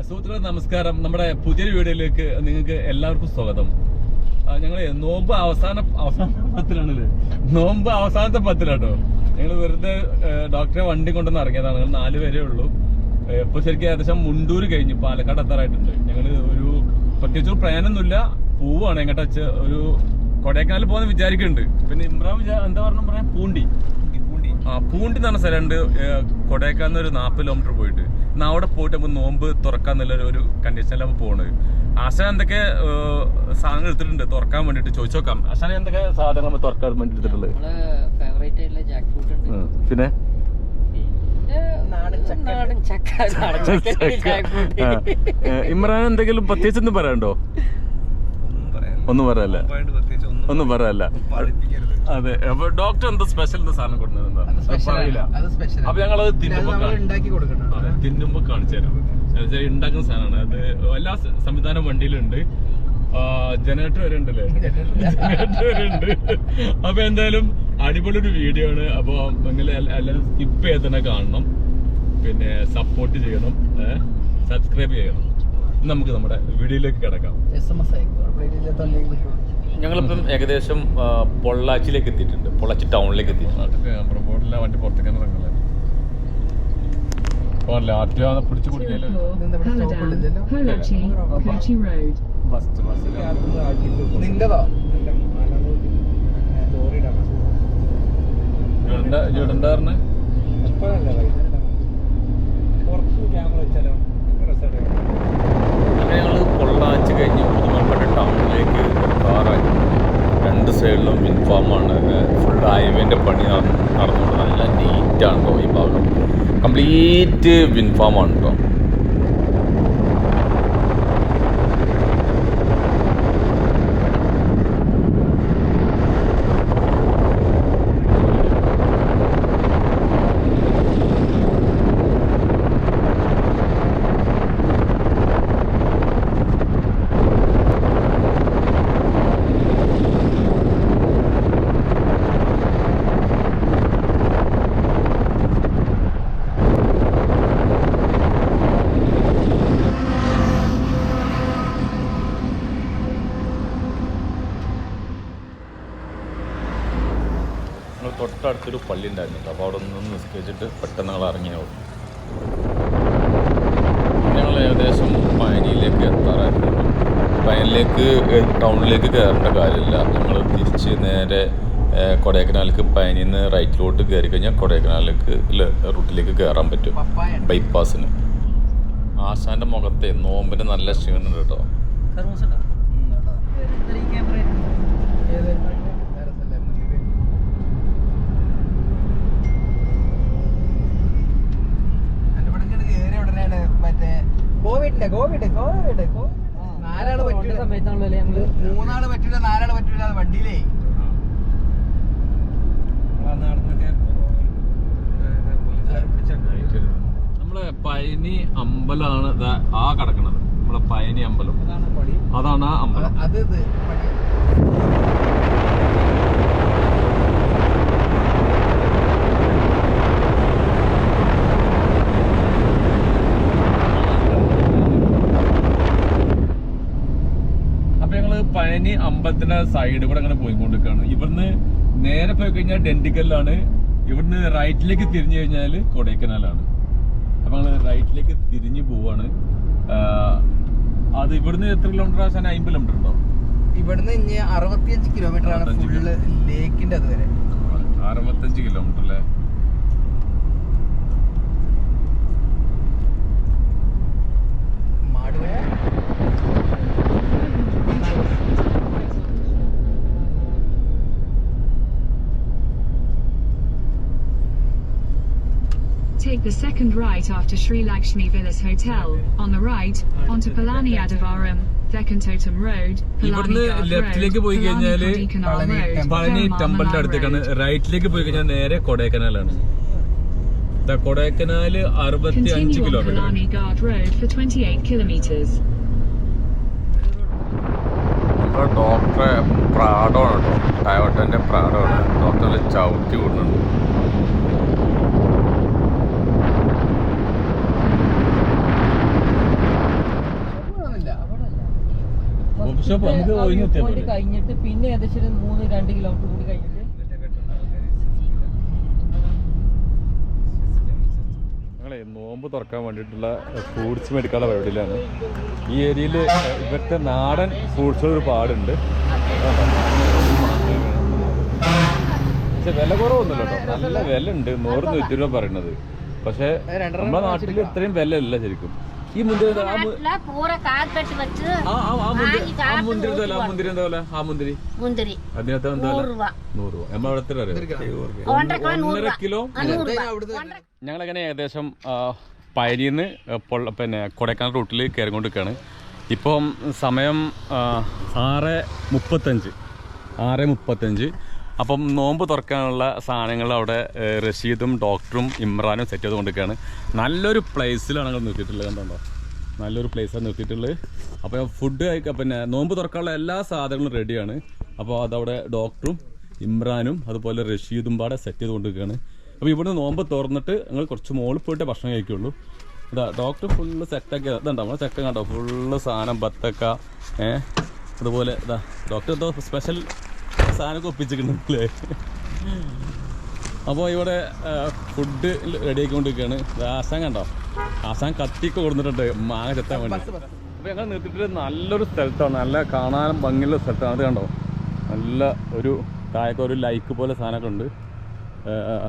സുഹൃത്തുക്കളെ നമസ്കാരം. നമ്മുടെ പുതിയൊരു വീഡിയോയിലേക്ക് നിങ്ങൾക്ക് എല്ലാവർക്കും സ്വാഗതം. ഞങ്ങൾ നോമ്പ് അവസാനത്തെ പത്തിലാട്ടോ. ഞങ്ങൾ വെറുതെ ഡോക്ടറെ വണ്ടി കൊണ്ടുവന്ന് ഇറങ്ങിയതാണ്. ഞങ്ങൾ 4 പേരേ ഉള്ളൂ. ഇപ്പൊ ശരിക്കും ഏകദേശം മുണ്ടൂര് കഴിഞ്ഞു, പാലക്കാട് എത്താറായിട്ടുണ്ട്. ഞങ്ങൾ ഒരു പ്രത്യേകിച്ച് പ്രയാനൊന്നുമില്ല, പോവാണ്. എങ്ങോട്ടാ ഒരു കൊടൈക്കനാലിൽ പോകുന്ന വിചാരിക്കുന്നുണ്ട്. പിന്നെ ഇമ്രാൻ എന്താ പറഞ്ഞ പൂണ്ടി എന്ന് പറഞ്ഞ സ്ഥലമുണ്ട് കൊടൈക്കനാലിൽ ഒരു 40 കിലോമീറ്റർ പോയിട്ട്. എന്നാൽ അവിടെ പോയിട്ട് നമുക്ക് നോമ്പ് തുറക്കാന്നുള്ള ഒരു കണ്ടീഷനിലാണ് പോണത്. ആശാൻ എന്തൊക്കെ സാധനങ്ങൾ എടുത്തിട്ടുണ്ട് തുറക്കാൻ വേണ്ടിട്ട് ചോദിച്ചു നോക്കാം. ആശാൻ എന്തൊക്കെ സാധനങ്ങൾ നമ്മൾ തുറക്കാൻ വേണ്ടി എടുത്തിട്ടുള്ളത്? പിന്നെ ഇമ്രാൻ എന്തെങ്കിലും പ്രത്യേകിച്ച് പറയാനുണ്ടോ? ഒന്നും പറയല്ല. അതെ, അപ്പൊ ഡോക്ടർ എന്താ സ്പെഷ്യൽ സാധനം കൊടുക്കുന്നത് പറയില്ല. അപ്പൊ ഞങ്ങളത് തിന്നുമ്പോ കാണിച്ചു തരാം. ഉണ്ടാക്കുന്ന സാധനമാണ് അത്. എല്ലാ സംവിധാനം വണ്ടിയിലുണ്ട്. ജനറേറ്റർ വരെ ഉണ്ടല്ലേ? ജനറേറ്റർ വരെ ഉണ്ട്. അപ്പൊ എന്തായാലും അടിപൊളി ഒരു വീഡിയോ ആണ്. അപ്പൊ നിങ്ങൾ എല്ലാവരും സ്കിപ്പ് ചെയ്ത് തന്നെ കാണണം. പിന്നെ സപ്പോർട്ട് ചെയ്യണം, സബ്സ്ക്രൈബ് ചെയ്യണം. നമുക്ക് നമ്മുടെ വീഡിയോയിലേക്ക് കിടക്കാം. ഞങ്ങളിപ്പം ഏകദേശം പൊള്ളാച്ചിയിലേക്ക് എത്തിയിട്ടുണ്ട്. പൊള്ളാച്ചി ടൗണിലേക്ക് എത്തിയിട്ടുണ്ട്. റോഡിലെ വണ്ടി പുറത്തേക്ക് ഇറങ്ങുന്നത് പിടിച്ചു കുടിക്കല്ലോ. ഞങ്ങൾ പൊള്ളാച്ചി കഴിഞ്ഞ് പുതുമൽപ്പെട്ട ടൗണിലേക്ക് എത്താറായി. 2 സൈഡിലും വിൻഫാമാണ്. ഫുൾ ഹൈവേൻ്റെ പണി നടന്നുകൊണ്ട് നല്ല നീറ്റാണ് കേട്ടോ. ഈ ഭാഗം കംപ്ലീറ്റ് വിൻഫാമാണ് കേട്ടോ. തൊട്ടടുത്തൊരു പള്ളി ഉണ്ടായിരുന്നു. അപ്പോൾ അവിടെ നിന്ന് നിസ്കരിച്ചിട്ട് പെട്ടെന്ന് ഞങ്ങൾ ഇറങ്ങിയാവും. ഞങ്ങൾ ഏകദേശം പഴനിയിലേക്ക് എത്താറായിരുന്നു. പഴനിയിലേക്ക് ടൗണിലേക്ക് കയറേണ്ട കാര്യമില്ല. ഞങ്ങൾ തിരിച്ച് നേരെ കൊടൈക്കനാലിലേക്ക് പഴനിയിൽ നിന്ന് റൈറ്റിലോട്ട് കയറി കഴിഞ്ഞാൽ കൊടൈക്കനാലിലേക്ക് റൂട്ടിലേക്ക് കയറാൻ പറ്റും ബൈപ്പാസിന്. ആശാൻ്റെ മുഖത്തെ നോമ്പിന് നല്ല ക്ഷീണുണ്ട് കേട്ടോ. നാലാള് പറ്റൂല, 3 പറ്റൂല, 4 പറ്റൂല വണ്ടിയിലേ. നമ്മളെ പഴനി അമ്പലമാണ് ആ കിടക്കണത്. നമ്മളെ പഴനി അമ്പലം അതാണ് ആ അമ്പലം. അത് പഴനി അമ്പലത്തിന്റെ സൈഡ് കൂടെ അങ്ങനെ പോയിക്കൊണ്ടിരിക്കുകയാണ്. ഇവിടുന്ന് നേരെ പോയി കഴിഞ്ഞാൽ ഡെന്റിക്കലിലാണ്. ഇവിടുന്ന് റൈറ്റിലേക്ക് തിരിഞ്ഞു കഴിഞ്ഞാൽ കൊടൈക്കനാലാണ്. അപ്പൊ ഞങ്ങള് റൈറ്റിലേക്ക് തിരിഞ്ഞു പോവാണ്. അത് ഇവിടുന്ന് എത്ര കിലോമീറ്റർ ആശാൻ? 50 കിലോമീറ്റർ ഉണ്ടോ? ഇവിടുന്ന് 65 കിലോമീറ്റർ ആണ് ഫുള്ള് ലേക്കിന്റെ അത് വരെ. 65 കിലോമീറ്റർ അല്ലേ? Take the second right after Sri Lakshmi Villas Hotel, on the right, onto Palani Adavaram, Vekantotam Road, ഇവിടുന്ന് ലെഫ്റ്റിലേക്ക് പോയി കഴിഞ്ഞാല് പളനി ടെമ്പിളിന്റെ അടുത്തേക്കാണ്. റൈറ്റിലേക്ക് പോയി കഴിഞ്ഞാൽ നേരെ കൊടൈക്കനാലാണ്. കൊടൈക്കനാല് 65 കിലോമീറ്റർ. ഡോക്ടറെ പ്രാഡമാണ് കേട്ടോ. ടയോട്ടന്റെ പ്രാഡമാണ്. ഡോക്ടറെ ചവിട്ടി വിടുന്നുണ്ട്. വർക്ക്ഷോപ്പ് നമുക്ക് കഴിഞ്ഞിട്ട് പിന്നെ ഏകദേശം 3-2 കിലോമീറ്റർ കൂടി കഴിഞ്ഞിട്ട് ഞങ്ങളെ നോമ്പ് തുറക്കാൻ വേണ്ടിയിട്ടുള്ള ഫ്രൂട്ട്സ് മേടിക്കാനുള്ള പരിപാടിയിലാണ്. ഈ ഏരിയയിൽ ഇവിടുത്തെ നാടൻ ഫ്രൂട്ട്സുകൾ ഒരുപാടുണ്ട്. പക്ഷെ വില കുറവൊന്നുമില്ല കേട്ടോ, നല്ല വില ഉണ്ട്. 100-120 രൂപ പറയുന്നത്. പക്ഷെ നമ്മുടെ നാട്ടിൽ ഇത്രയും വില ഇല്ല ശരിക്കും. ഈ മുന്തിരി അതിനകത്ത് എന്താ 100 രൂപ. നമ്മളെ കിലോ. ഞങ്ങളങ്ങനെ ഏകദേശം പയനിന്ന് പിന്നെ കൊടൈക്കനാൽ റൂട്ടിൽ കയറിക്കൊണ്ടിരിക്കുകയാണ്. ഇപ്പം സമയം 6:35. അപ്പം നോമ്പ് തുറക്കാനുള്ള സാധനങ്ങൾ അവിടെ റഷീദും ഡോക്ടറും ഇമ്രാനും സെറ്റ് ചെയ്ത് കൊണ്ടിരിക്കുകയാണ്. നല്ലൊരു പ്ലേസിലാണ് ഞങ്ങൾ നിർത്തിയിട്ടുള്ളത്. കണ്ടോ, നല്ലൊരു പ്ലേസാണ് നിർത്തിയിട്ടുള്ളത്. അപ്പോൾ ഫുഡ് കഴിക്കാൻ പിന്നെ നോമ്പ് തുറക്കാനുള്ള എല്ലാ സാധനങ്ങളും റെഡിയാണ്. അപ്പോൾ അതവിടെ ഡോക്ടറും ഇമ്രാനും അതുപോലെ റഷീദും പാടെ സെറ്റ് ചെയ്ത് കൊണ്ടിരിക്കുകയാണ്. അപ്പോൾ ഇവിടുന്ന് നോമ്പ് തുറന്നിട്ട് ഞങ്ങൾ കുറച്ച് മുകളിൽ പോയിട്ട് ഭക്ഷണം കഴിക്കുള്ളൂ. ഇതാ ഡോക്ടർ ഫുള്ള് സെറ്റാക്കി ഇതുണ്ടോ നമ്മളെ ചെക്കൻ കണ്ടോ, ഫുള്ള് സാധനം ബത്തക്ക അതുപോലെ ഇതാ ഡോക്ടർ എന്തോ സ്പെഷ്യൽ സാധനമൊക്കെ ഒപ്പിച്ചിട്ടുണ്ടല്ലേ. അപ്പോൾ ഇവിടെ ഫുഡ് റെഡിയാക്കിക്കൊണ്ടിരിക്കുകയാണ്. ആസാൻ കണ്ടോ, ആസാൻ കത്തിയൊക്കെ കൊടുത്തിട്ടുണ്ട് മാങ്ങ ചെത്താൻ വേണ്ടി. അപ്പോൾ ഞങ്ങൾ നിർത്തിയിട്ട് നല്ലൊരു സ്ഥലത്താണ്, നല്ല കാണാനും ഭംഗിയുള്ള സ്ഥലത്താണ്. അത് കണ്ടോ, നല്ല ഒരു താഴേക്ക് ഒരു ലൈക്ക് പോലെ സാധനമൊക്കെ ഉണ്ട്.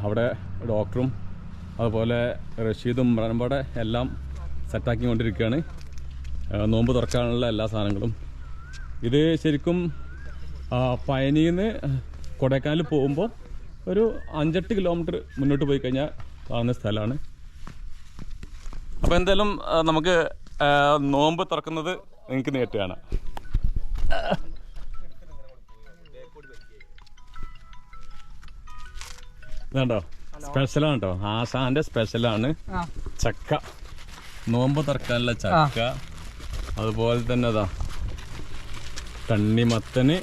അവിടെ ഡോക്ടറും അതുപോലെ റഷീദും ഇമ്രാനുംപാടെ എല്ലാം സെറ്റാക്കിക്കൊണ്ടിരിക്കുകയാണ്. നോമ്പ് തുറക്കാനുള്ള എല്ലാ സാധനങ്ങളും. ഇത് ശരിക്കും പയനിന്ന് കൊടൈക്കനാൽ പോകുമ്പോൾ ഒരു 5-8 കിലോമീറ്റർ മുന്നോട്ട് പോയി കഴിഞ്ഞാൽ കാണുന്ന സ്ഥലമാണ്. അപ്പോൾ എന്തായാലും നമുക്ക് നോമ്പ് തുറക്കുന്നത് നിങ്ങൾക്ക് നേരിട്ട് കാണാം. ഇതാണ്ടോ സ്പെഷ്യലാണ് കേട്ടോ, ആശാന്റെ സ്പെഷ്യലാണ് ചക്ക. നോമ്പ് തുറക്കാനുള്ള ചക്ക, അതുപോലെ തന്നെ അതാ തണ്ണിമത്തന്,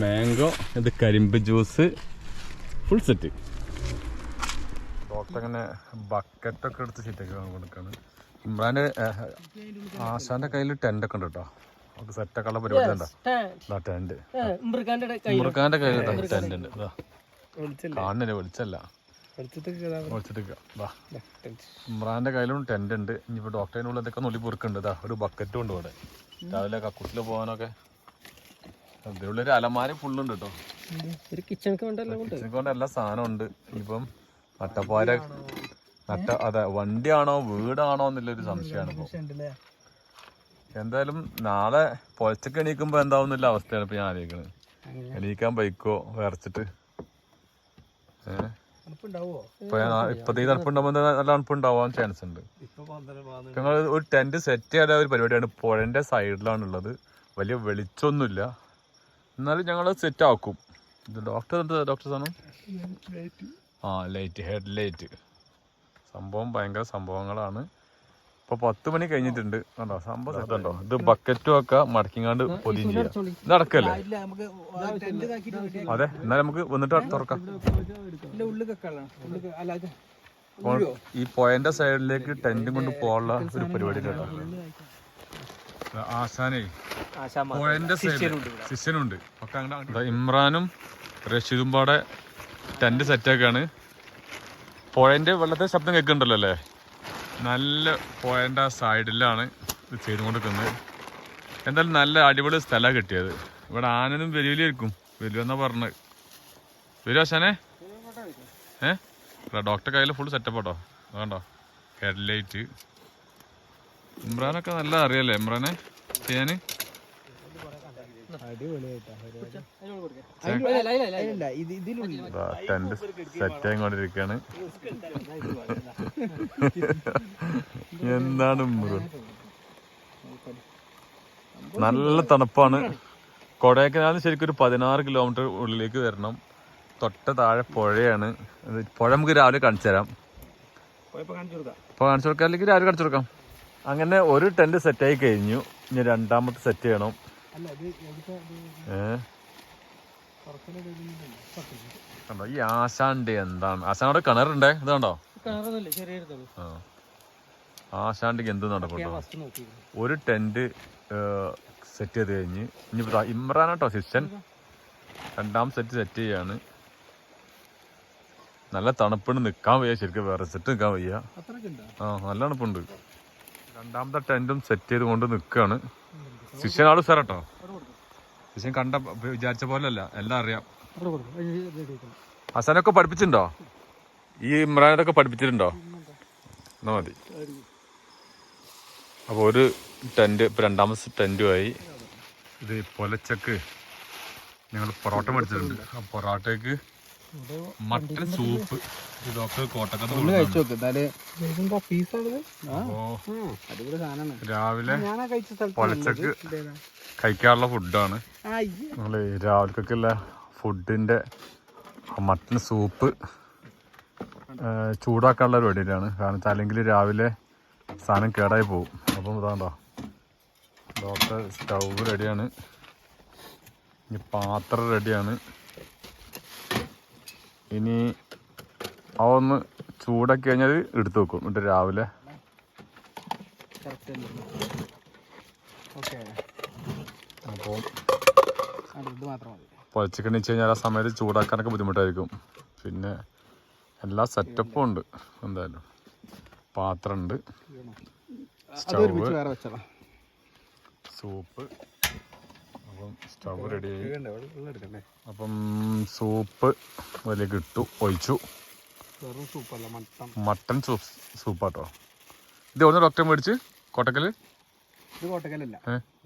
മാംഗോ, ഇത് കരിമ്പ് ജ്യൂസ്, ഫുൾ സെറ്റ്. ഡോക്ടർ അങ്ങനെ ബക്കറ്റൊക്കെ എടുത്ത് ചീറ്റൊക്കെ കൊടുക്കാണ്. ഇമ്രാൻ്റെ ആശാന്റെ കയ്യിൽ ടെൻ്റൊക്കെ ഉണ്ട് കേട്ടോ, അത് സെറ്റൊക്കെയുള്ള പരിപാടി ഉണ്ടോ. ടെൻ്റ് ഇമ്രാൻ്റെ കയ്യിൽ ടെൻ്റ് ഉണ്ട്. ഇതാ കാണുന്നില്ല, വെളിച്ചല്ല, ഇമ്രാന്റെ കയ്യിലും ടെൻ്റ് ഉണ്ട്. ഇനിയിപ്പോൾ ഡോക്ടറിൻ്റെ ഉള്ളിൽ എന്തൊക്കെ നുള്ളി പൊറുക്കുന്നുണ്ട്. ഇതാ ഒരു ബക്കറ്റും ഉണ്ട് ഇവിടെ, രാവിലെ കക്കൂസിൽ പോകാനൊക്കെ. അതിലുള്ളൊരു അലമാര ഫുള്ളുണ്ട് കേട്ടോ. കിച്ചണിക്ക് കൊണ്ട് എല്ലാ സാധനം ഉണ്ട്. ഇനിയിപ്പം നട്ടപ്പാര അതെ വണ്ടിയാണോ വീടാണോ എന്നുള്ളൊരു സംശയമാണ് ഇപ്പോൾ. എന്തായാലും നാളെ പൊലച്ചൊക്കെ എണീക്കുമ്പോൾ എന്താവുന്നില്ല അവസ്ഥയാണ് ഇപ്പം ഞാൻ ആലോചിക്കുന്നത്. എണീക്കാൻ ബൈക്കോ വിറച്ചിട്ട് ഇപ്പത്തെ ഈ തണുപ്പുണ്ടാകുമ്പോൾ നല്ല തണുപ്പുണ്ടാവാൻ ചാൻസ് ഉണ്ട്. ഞങ്ങൾ ഒരു ടെന്റ് സെറ്റ് ചെയ്യാൻ ഒരു പരിപാടിയാണ്. പുഴന്റെ സൈഡിലാണുള്ളത്, വലിയ വെളിച്ചൊന്നുമില്ല, എന്നാലും ഞങ്ങൾ സെറ്റ് ആക്കും. ഇത് ഡോക്ടർ സാധനം ലൈറ്റ്, ഹെഡ് ലൈറ്റ് സംഭവം ഭയങ്കര സംഭവങ്ങളാണ്. ഇപ്പോൾ 10 മണി കഴിഞ്ഞിട്ടുണ്ട് കണ്ടോ, സംഭവം സെറ്റുണ്ടോ. ഇത് ബക്കറ്റും ഒക്കെ മടക്കിങ്ങാണ്ട് പൊതിയും ചെയ്യാം. ഇത് അടക്കല്ലേ? അതെ, എന്നാലും നമുക്ക് വന്നിട്ട് തുറക്കാം. ഈ പോയിന്റ് സൈഡിലേക്ക് ടെന്റും കൊണ്ട് പോകാനുള്ള ഒരു പരിപാടി കേട്ടോ. ആശാനേ പോയിന്റ് ശിഷ്യനുണ്ട് ഒക്കെ. ഇമ്രാനും റഷീദും പാടെ ടെന്റ് സെറ്റാക്കാണ്. പോയിന്റ് വെള്ളത്തെ ശബ്ദം കേൾക്കുന്നുണ്ടല്ലോ അല്ലേ, നല്ല പോയിന്റ് ആ സൈഡിലാണ് ഇത് ചെയ്തുകൊണ്ടിരിക്കുന്നത്. എന്തായാലും നല്ല അടിപൊളി സ്ഥലമാണ് കിട്ടിയത്. ഇവിടെ ആനനും വരുവിലായിരിക്കും, വരുമെന്നാ പറഞ്ഞത്. വരും ആശാനെ. ഡോക്ടർ കയ്യിൽ ഫുൾ സെറ്റപ്പ് കേട്ടോ, അതുകൊണ്ടോ ഹെഡ് ലൈറ്റ്. ഇമ്രാനൊക്കെ നല്ല അറിയാലേ ഇമ്രാനെ ചെയ്യാന്. ടെന്റ് സെറ്റ് ആയിക്കൊണ്ടിരിക്കുകയാണ്. എന്താണ് നല്ല തണുപ്പാണ്. കൊടൈക്കനാലിന് ശരിക്കും ഒരു 16 കിലോമീറ്റർ ഉള്ളിലേക്ക് വരണം. തൊട്ട താഴെ പുഴയാണ്. പുഴ നമുക്ക് രാവിലെ കാണിച്ചു തരാം. ഇപ്പോൾ കാണിച്ചു കൊടുക്കാം, അല്ലെങ്കിൽ രാവിലെ കാണിച്ചു കൊടുക്കാം. അങ്ങനെ ഒരു ടെന്റ് സെറ്റായി കഴിഞ്ഞു. ഇനി രണ്ടാമത്തെ സെറ്റ് ചെയ്യണം. കണ്ടോ ഈ ആശാന്റെ എന്താണ്, ആശാനോട് കിണറുണ്ടേ, ഇത് കണ്ടോ. ആശാണ്ടിക്ക് എന്ത് നടക്കട്ടോ. ഒരു ടെന്റ് സെറ്റ് ചെയ്ത് കഴിഞ്ഞ് ഇനി ഇമ്രാനാട്ടോ ശിഷ്യൻ രണ്ടാം സെറ്റ് ചെയ്യാണ്. നല്ല തണുപ്പിന് നിൽക്കാൻ വയ്യ, ശരിക്കും വേറെ സെറ്റ് നിൽക്കാൻ വയ്യ. നല്ല തണുപ്പുണ്ട്. രണ്ടാമത്തെ ടെന്റും സെറ്റ് ചെയ്ത് കൊണ്ട് നിൽക്കുകയാണ്. ശിഷ്യൻ ആള് സാറട്ടോ, ശിഷ്യൻ കണ്ട വിചാരിച്ച പോലെ അല്ല, എല്ലാം അറിയാം. ഹസനൊക്കെ പഠിപ്പിച്ചിട്ടുണ്ടോ? ഈ ഇമ്രാനൊക്കെ പഠിപ്പിച്ചിട്ടുണ്ടോ? എന്നാ മതി. അപ്പോൾ ഒരു ടെന്റ് ഇപ്പം രണ്ടാമത്തെ ടെന്റുമായി. ഇത് പൊലച്ചക്ക് ഞങ്ങൾ പൊറോട്ട മേടിച്ചിട്ടുണ്ട്. ആ പൊറോട്ടയ്ക്ക് മട്ടൻ സൂപ്പ്. ഡോക്ടർ കോട്ടക്കത്ത് രാവിലെ പൊലച്ചക്ക് കഴിക്കാനുള്ള ഫുഡാണ്. നമ്മള് രാവിലേക്കൊക്കെയുള്ള ഫുഡിന്റെ മട്ടൻ സൂപ്പ് ചൂടാക്കാനുള്ള പരിപാടിയിലാണ്. കാരണം വെച്ചാൽ അല്ലെങ്കിൽ രാവിലെ സാധനം കേടായി പോകും. അപ്പം ഇതാണ്ടോ ഡോക്ടർ സ്റ്റൗവ് റെഡിയാണ്, ഇനി പാത്രം റെഡിയാണ്. ഇനി അതൊന്ന് ചൂടാക്കി കഴിഞ്ഞാൽ എടുത്തു വെക്കും. എന്നിട്ട് രാവിലെ അപ്പോൾ പൊളിച്ചിക്കണി വെച്ച് കഴിഞ്ഞാൽ ആ സമയത്ത് ചൂടാക്കാനൊക്കെ ബുദ്ധിമുട്ടായിരിക്കും. പിന്നെ എല്ലാ സെറ്റപ്പും ഉണ്ട്. എന്തായാലും പാത്രമുണ്ട്, സ്റ്റൗവ്, സൂപ്പ്. അപ്പം സ്റ്റൗവ് റെഡിയായി. അപ്പം സൂപ്പ് അതിലേക്ക് ഇട്ടു, ഒഴിച്ചു. മട്ടൻ സൂപ്പാട്ടോ. ഇത് എവിടെ ഡോക്ടർ മേടിച്ച്? കോട്ടക്കല്? കോട്ടക്കലല്ല,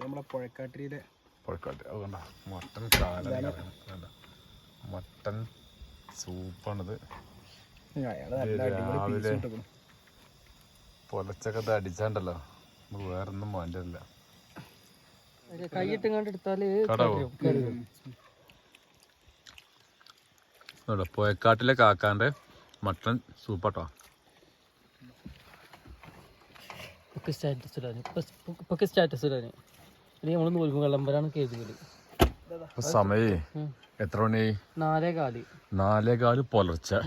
നമ്മളെ പുഴക്കാട്ടിയിലെ പുഴക്കാട്ട്. അത് കണ്ട മട്ടൻ കാല, മട്ടൻ സൂപ്പാണിത്. രാവിലെ പൊലച്ചൊക്കെ അടിച്ചാണ്ടല്ലോ, നമുക്ക് വേറൊന്നും വേണ്ടില്ല. പുഴക്കാട്ടിലെ കാക്കാന്റെ മട്ടൻ സൂപ്പാട്ടോ. സമയേ എത്ര മണിയായി? 4:15 പുലർച്ചെ.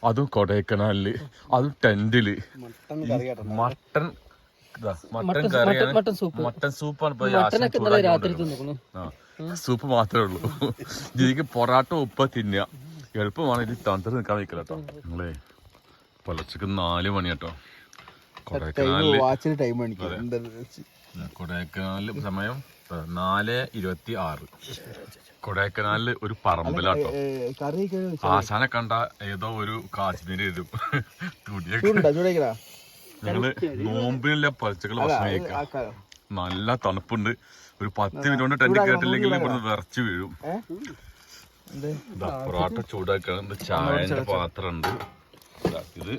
അതും കൊടൈക്കനാലില്, അതും ടെന്റില്. മട്ടൻ കറിയാണ്, മട്ടൻ സൂപ്പാണ്. സൂപ്പ് മാത്രമേ ഉള്ളൂ. ഇതിക്ക് പൊറാട്ട ഉപ്പ തിന്നുക എളുപ്പമാണ്. ഇത് തണുത്ത് നിൽക്കാൻ വയ്ക്കില്ല കേട്ടോ. നിങ്ങളെ പുലർച്ചക്ക് 4 മണി കേട്ടോ. കൊടൈക്കനാലില് സമയം 4:26. കൊടൈക്കനാലില് ഒരു പറമ്പിലാട്ടോ. ആശാനെ കണ്ട ഏതോ ഒരു കാശ്മീരി വരും. ഞങ്ങള് നോമ്പിനുള്ള പച്ചക്കള് ഭക്ഷണം കഴിക്കാം. നല്ല തണുപ്പുണ്ട്. ഒരു 10 മിനിറ്റ് കൊണ്ട് ടെന്റ് കേട്ടില്ലെങ്കിൽ ഇവിടുന്ന് വിറച്ച് വീഴും. പൊറോട്ട ചൂടാക്കാണ്. ചായന്റെ പാത്രം ഉണ്ട്. ഇത്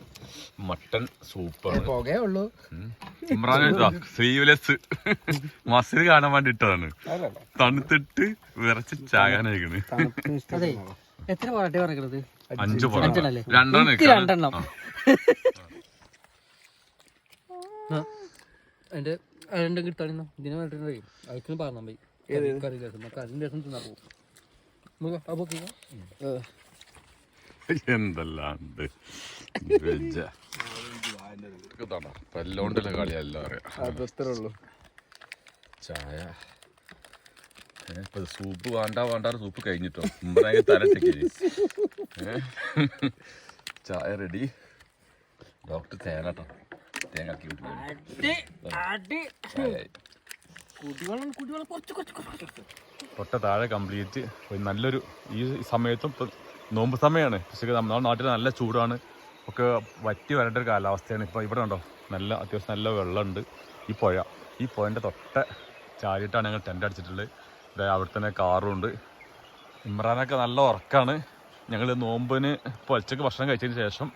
മട്ടൻ സൂപ്പാണ്. ഇമ്രാൻ സ്ലീവ്ലെസ് മസിൽ കാണാൻ വേണ്ടി ഇട്ടതാണ്. തണുത്തിട്ട് വിറച്ച് ചാകാനായിക്കണ്. 5 പൊറോട്ട, 2 എന്റെ കിട്ടാണ്. ഇതിനെ അയക്കുന്ന പറഞ്ഞാൽ മതി. കറി രസം തിന്നാ പോകും. എന്തല്ലാണ്ട് പല്ലോണ്ടല്ലേ കളിയല്ല അറിയാം. ചായ ഇപ്പൊ സൂപ്പ് വേണ്ട സൂപ്പ് കഴിഞ്ഞിട്ടോ. മുമ്പേ തലച്ചേക്ക് ചായ റെഡി. ഡോക്ടർ തേനാട്ടോ, തേങ്ങ തൊട്ട താഴെ കംപ്ലീറ്റ് നല്ലൊരു. ഈ സമയത്തും നോമ്പ് സമയമാണ്. പക്ഷേ നമ്മുടെ നാട്ടിൽ നല്ല ചൂടാണ്, ഒക്കെ വറ്റി വരേണ്ട ഒരു കാലാവസ്ഥയാണ്. ഇപ്പോൾ ഇവിടെ ഉണ്ടോ നല്ല അത്യാവശ്യം നല്ല വെള്ളമുണ്ട്. ഈ പുഴൻ്റെ തൊട്ട ചാരിയിട്ടാണ് ഞങ്ങൾ ടെൻ്റ് അടിച്ചിട്ടുള്ളത്. അവിടെ തന്നെ കാറും ഉണ്ട്. ഇമ്രാനൊക്കെ നല്ല ഉറക്കമാണ്. ഞങ്ങൾ നോമ്പിന് പൊലച്ചക്ക് ഭക്ഷണം കഴിച്ചതിന് ശേഷം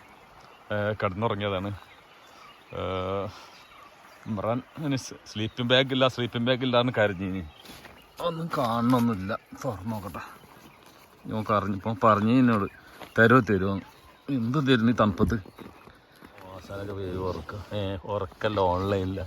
കിടന്നുറങ്ങിയതാണ്. ഇമ്രാൻ സ്ലീപ്പിംഗ് ബാഗ് ഇല്ലാന്ന് കരഞ്ഞിനി. ഒന്നും കാണണമൊന്നുമില്ല. തുറന്നു നോക്കട്ടെ. നമുക്ക് അറിഞ്ഞിപ്പോൾ പറഞ്ഞു എന്നോട് തരുമോ എന്ത് തരുന്നു ഈ തണുപ്പത്ത്. അവസാനമൊക്കെ ഉറക്കല്ല ഓൺലൈനില്ല.